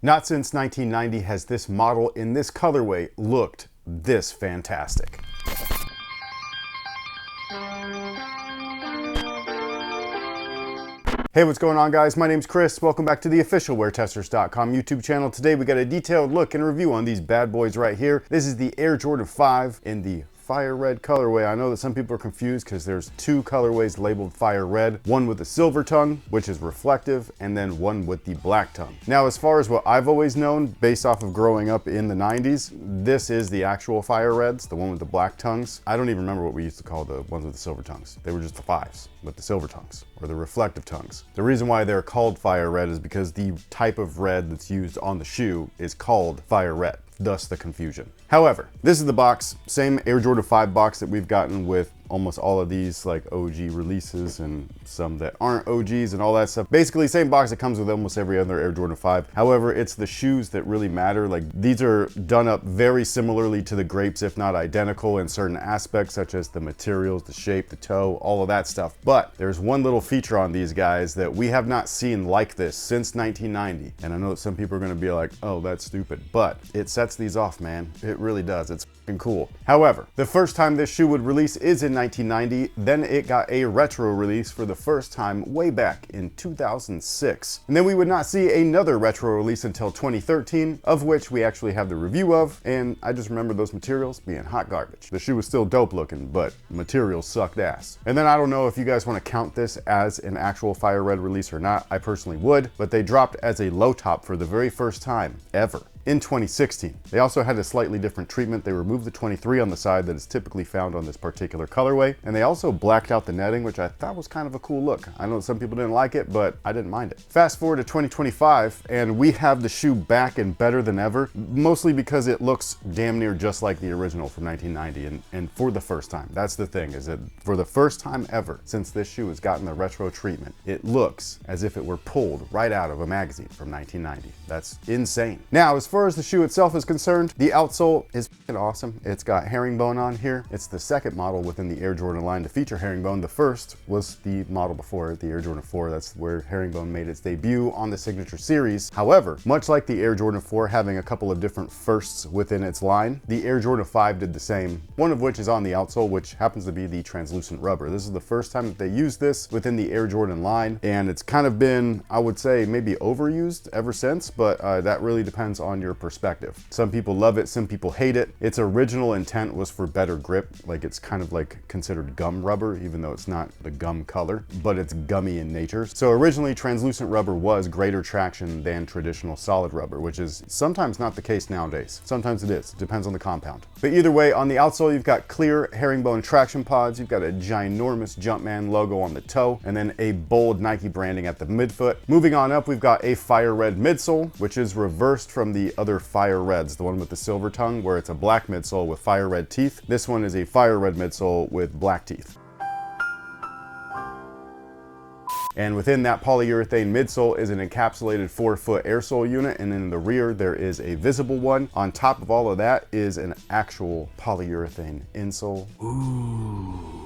Not since 1990 has this model in this colorway looked this fantastic. Hey, what's going on, guys? My name's Chris. Welcome back to the official WearTesters.com YouTube channel. Today we got a detailed look and review on these bad boys right here. This is the Air Jordan 5 in the fire red colorway. I know that some people are confused because there's two colorways labeled fire red, one with the silver tongue, which is reflective, and then one with the black tongue. Now, as far as what I've always known, based off of growing up in the 90s, this is the actual fire reds, the one with the black tongues. I don't even remember what we used to call the ones with the silver tongues. They were just the fives with the silver tongues, or the reflective tongues. The reason why they're called fire red is because the type of red that's used on the shoe is called fire red. Thus the confusion. However, this is the box, same Air Jordan 5 box that we've gotten with almost all of these like OG releases and some that aren't OGs and all that stuff. Basically same box that comes with almost every other Air Jordan 5. However, it's the shoes that really matter. Like, these are done up very similarly to the grapes, if not identical in certain aspects, such as the materials, the shape, the toe, all of that stuff. But there's one little feature on these guys that we have not seen like this since 1990. And I know that some people are gonna be like, oh, that's stupid, but it sets these off, man. It really does. It's fucking cool. However, the first time this shoe would release is in 1990, then it got a retro release for the first time way back in 2006. And then we would not see another retro release until 2013, of which we actually have the review of, and I just remember those materials being hot garbage. The shoe was still dope looking, but materials sucked ass. And then I don't know if you guys want to count this as an actual fire red release or not. I personally would, but they dropped as a low top for the very first time ever in 2016. They also had a slightly different treatment. They removed the 23 on the side that is typically found on this particular colorway, and they also blacked out the netting, which I thought was kind of a cool look. I know some people didn't like it, but I didn't mind it. Fast forward to 2025, and we have the shoe back and better than ever, mostly because it looks damn near just like the original from 1990, and for the first time. That's the thing, is that for the first time ever since this shoe has gotten the retro treatment, it looks as if it were pulled right out of a magazine from 1990. That's insane. Now, as far as the shoe itself is concerned, the outsole is fucking awesome. It's got herringbone on here. It's the second model within the Air Jordan line to feature herringbone. The first was the model before, the Air Jordan 4. That's where herringbone made its debut on the signature series. However, much like the Air Jordan 4 having a couple of different firsts within its line, the Air Jordan 5 did the same, one of which is on the outsole, which happens to be the translucent rubber. This is the first time that they used this within the Air Jordan line, and it's kind of been, I would say, maybe overused ever since, but that really depends on your perspective. Some people love it, some people hate it. Its original intent was for better grip, like it's kind of like considered gum rubber, even though it's not the gum color, but it's gummy in nature. So originally translucent rubber was greater traction than traditional solid rubber, which is sometimes not the case nowadays. Sometimes it is, depends on the compound. But either way, on the outsole, you've got clear herringbone traction pods, you've got a ginormous Jumpman logo on the toe, and then a bold Nike branding at the midfoot. Moving on up, we've got a fire red midsole, which is reversed from the other fire reds, the one with the silver tongue, where it's a black midsole with fire red teeth. This one is a fire red midsole with black teeth. And within that polyurethane midsole is an encapsulated 4-foot air sole unit, and in the rear there is a visible one. On top of all of that is an actual polyurethane insole. Ooh.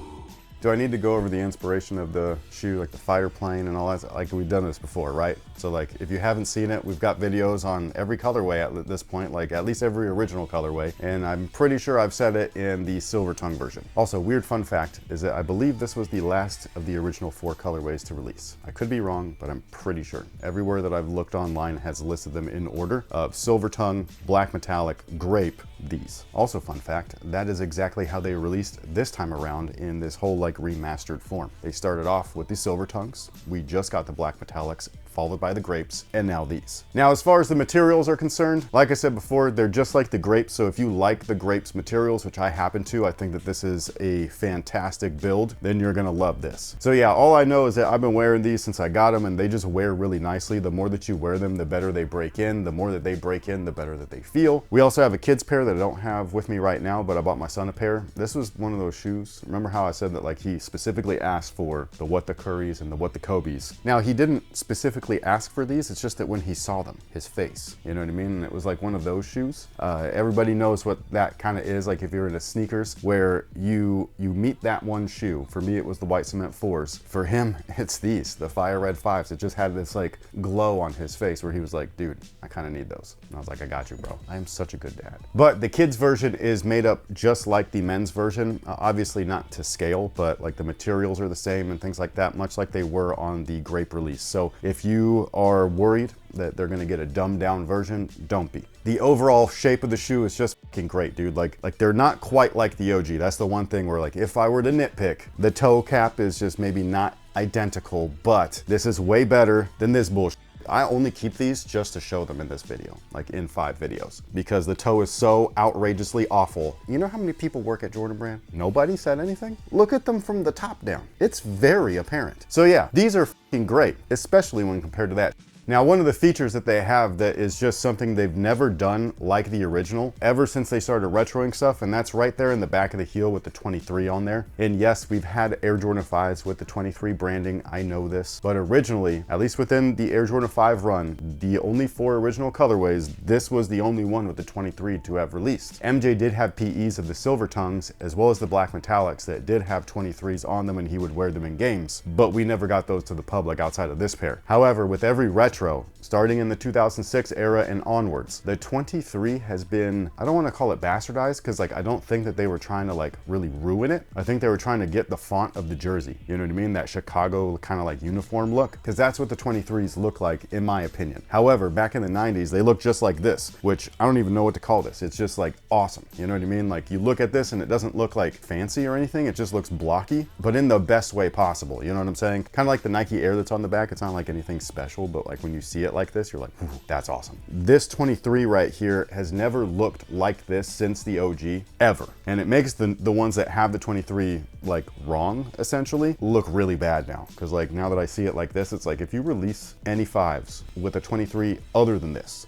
Do I need to go over the inspiration of the shoe, like the fighter plane and all that? Like, we've done this before, right? So like, if you haven't seen it, we've got videos on every colorway at this point, like at least every original colorway. And I'm pretty sure I've said it in the silver tongue version. Also, weird fun fact is that I believe this was the last of the original 4 colorways to release. I could be wrong, but I'm pretty sure. Everywhere that I've looked online has listed them in order of silver tongue, black metallic, grape, these. Also, fun fact, that is exactly how they released this time around in this whole like remastered form. They started off with the silver tongues. We just got the black metallics, followed by the grapes, and now these. Now, as far as the materials are concerned, like I said before, they're just like the grapes. So if you like the grapes materials, which I happen to, I think that this is a fantastic build, then you're gonna love this. So yeah, all I know is that I've been wearing these since I got them, and they just wear really nicely. The more that you wear them, the better they break in. The more that they break in, the better that they feel. We also have a kid's pair that I don't have with me right now, but I bought my son a pair. This was one of those shoes. Remember how I said that like he specifically asked for the what the Currys and the what the Kobe's? Now, he didn't specifically specifically ask for these. It's just that when he saw them, his face, you know what I mean? And it was like one of those shoes. Everybody knows what that kind of is, like if you're into sneakers, where you meet that one shoe. For me, it was the white cement 4s. For him, it's these, the fire red 5s. It just had this like glow on his face where he was like, dude, I kind of need those. And I was like, I got you, bro. I am such a good dad. But the kids version is made up just like the men's version. Obviously not to scale, but like the materials are the same and things like that, much like they were on the Grape release. So if you are worried that they're gonna get a dumbed down version, don't be. The overall shape of the shoe is just fucking great, dude. Like they're not quite like the OG. That's the one thing where like, if I were to nitpick, the toe cap is just maybe not identical, but this is way better than this bullshit. I only keep these just to show them in this video, like in 5 videos, because the toe is so outrageously awful. You know how many people work at Jordan Brand? Nobody said anything? Look at them from the top down. It's very apparent. So yeah, these are fucking great, especially when compared to that. Now, one of the features that they have that is just something they've never done like the original ever since they started retroing stuff, and that's right there in the back of the heel with the 23 on there. And yes, we've had Air Jordan 5s with the 23 branding, I know this, but originally, at least within the Air Jordan 5 run, the only 4 original colorways, this was the only one with the 23 to have released. MJ did have PEs of the silver tongues, as well as the black metallics that did have 23s on them, and he would wear them in games, but we never got those to the public outside of this pair. However, with every retro, starting in the 2006 era and onwards, the 23 has been, I don't want to call it bastardized, because like I don't think that they were trying to like really ruin it. I think they were trying to get the font of the jersey, you know what I mean, that Chicago kind of like uniform look, because that's what the 23s look like in my opinion. However, back in the 90s they looked just like this, which I don't even know what to call this. It's just like awesome, you know what I mean? Like you look at this and it doesn't look like fancy or anything, it just looks blocky, but in the best way possible, you know what I'm saying? Kind of like the Nike Air that's on the back. It's not like anything special, but like when you see it like this, you're like, that's awesome. This 23 right here has never looked like this since the OG, ever. And it makes the ones that have the 23 like wrong, essentially, look really bad now. Cause like now that I see it like this, it's like if you release any 5s with a 23 other than this.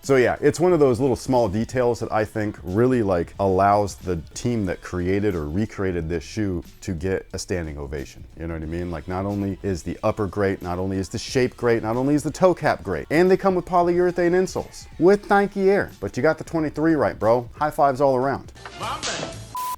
So yeah, it's one of those little small details that I think really like allows the team that created or recreated this shoe to get a standing ovation. You know what I mean? Like not only is the upper great, not only is the shape great, not only is the toe cap great, and they come with polyurethane insoles with Nike Air, but you got the 23 right, bro. High fives all around.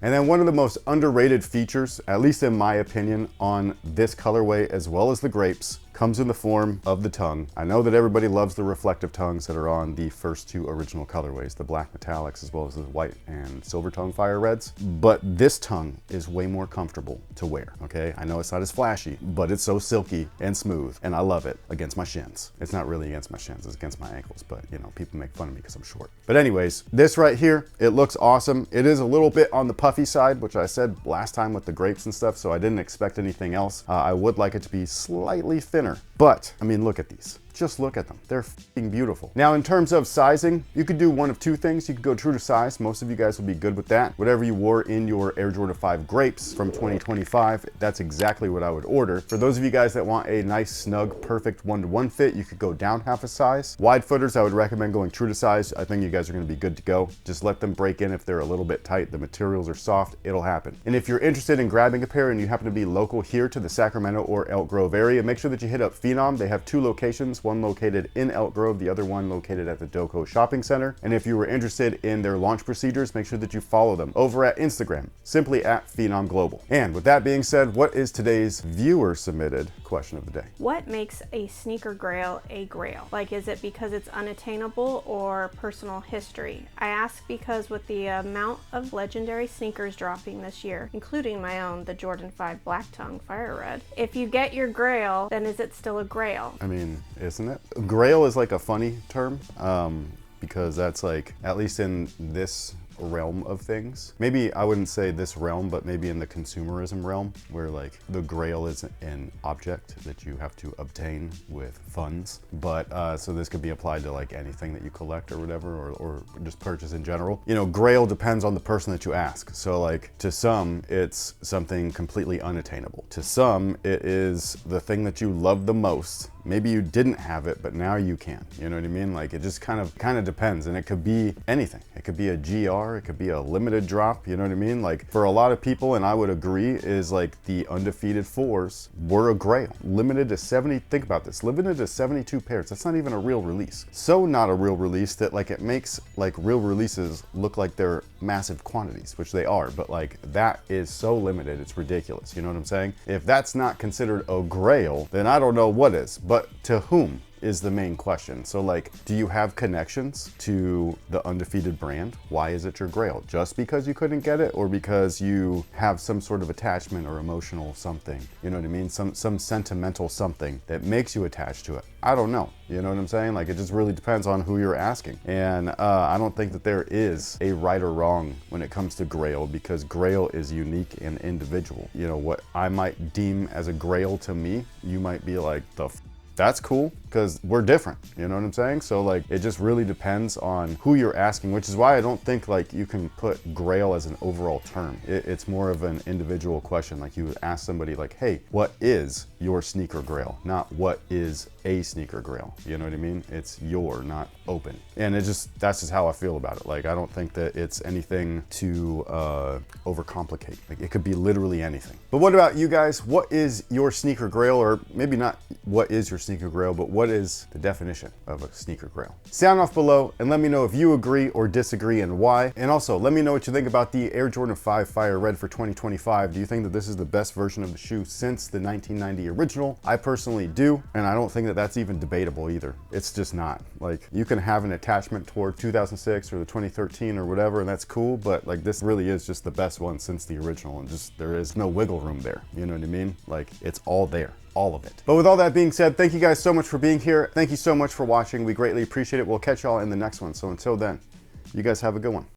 And then one of the most underrated features, at least in my opinion, on this colorway as well as the grapes, comes in the form of the tongue. I know that everybody loves the reflective tongues that are on the first 2 original colorways, the black metallics as well as the white and silver tongue fire reds, but this tongue is way more comfortable to wear, okay? I know it's not as flashy, but it's so silky and smooth, and I love it against my shins. It's not really against my shins, it's against my ankles, but you know, people make fun of me because I'm short. But anyways, this right here, it looks awesome. It is a little bit on the puffy side, which I said last time with the grapes and stuff, so I didn't expect anything else. I would like it to be slightly thinner. But, I mean, look at these. Just look at them. They're f***ing beautiful. Now, in terms of sizing, you could do one of 2 things. You could go true to size. Most of you guys will be good with that. Whatever you wore in your Air Jordan 5 grapes from 2025, that's exactly what I would order. For those of you guys that want a nice, snug, perfect 1-to-1 fit, you could go down half a size. Wide footers, I would recommend going true to size. I think you guys are gonna be good to go. Just let them break in if they're a little bit tight. The materials are soft, it'll happen. And if you're interested in grabbing a pair and you happen to be local here to the Sacramento or Elk Grove area, make sure that you hit up Phenom. They have 2 locations, one located in Elk Grove, the other one located at the Doco Shopping Center. And if you were interested in their launch procedures, make sure that you follow them over at Instagram, simply at Phenom Global. And with that being said, what is today's viewer submitted question of the day? What makes a sneaker grail a grail? Like, is it because it's unattainable or personal history? I ask because with the amount of legendary sneakers dropping this year, including my own, the Jordan 5 Black Tongue Fire Red, if you get your grail, then is it still a grail? I mean, isn't it? Grail is like a funny term because that's like, at least in this realm of things. Maybe I wouldn't say this realm, but maybe in the consumerism realm, where like the grail is an object that you have to obtain with funds. But so this could be applied to like anything that you collect or whatever, or just purchase in general. You know, grail depends on the person that you ask. So like to some, it's something completely unattainable. To some, it is the thing that you love the most maybe you didn't have it, but now you can. You know what I mean? Like, it just kind of depends, and it could be anything. It could be a GR, it could be a limited drop. You know what I mean? Like, for a lot of people, and I would agree, is like the undefeated 4s were a Grail, limited to 70. Think about this, limited to 72 pairs. That's not even a real release. So not a real release that like it makes like real releases look like they're massive quantities, which they are, but like that is so limited, it's ridiculous. You know what I'm saying? If that's not considered a Grail, then I don't know what is. But to whom is the main question. So like, do you have connections to the undefeated brand? Why is it your Grail? Just because you couldn't get it, or because you have some sort of attachment or emotional something? You know what I mean? Some sentimental something that makes you attached to it. I don't know. You know what I'm saying? Like, it just really depends on who you're asking. And I don't think that there is a right or wrong when it comes to Grail, because Grail is unique and individual. You know, what I might deem as a Grail to me, you might be like, that's cool, because we're different. You know what I'm saying? So like, it just really depends on who you're asking, which is why I don't think like you can put Grail as an overall term. It's more of an individual question. Like, you would ask somebody like, hey, what is your sneaker Grail? Not what is a sneaker Grail. You know what I mean? It's your, not open. And that's just how I feel about it. Like, I don't think that it's anything to overcomplicate. Like, it could be literally anything. But what about you guys? What is your sneaker Grail? Or maybe not what is your sneaker Grail, but what is the definition of a sneaker Grail? Sound off below and let me know if you agree or disagree and why. And also let me know what you think about the Air Jordan 5 Fire Red for 2025. Do you think that this is the best version of the shoe since the 1990 original? I personally do, and I don't think that that's even debatable either. It's just not. Like, you can have an attachment toward 2006 or the 2013 or whatever, and that's cool, but like, this really is just the best one since the original, and just there is no wiggle room there. You know what I mean? Like, it's all there. All of it. But with all that being said, thank you guys so much for being here. Thank you so much for watching. We greatly appreciate it. We'll catch y'all in the next one. So until then, you guys have a good one.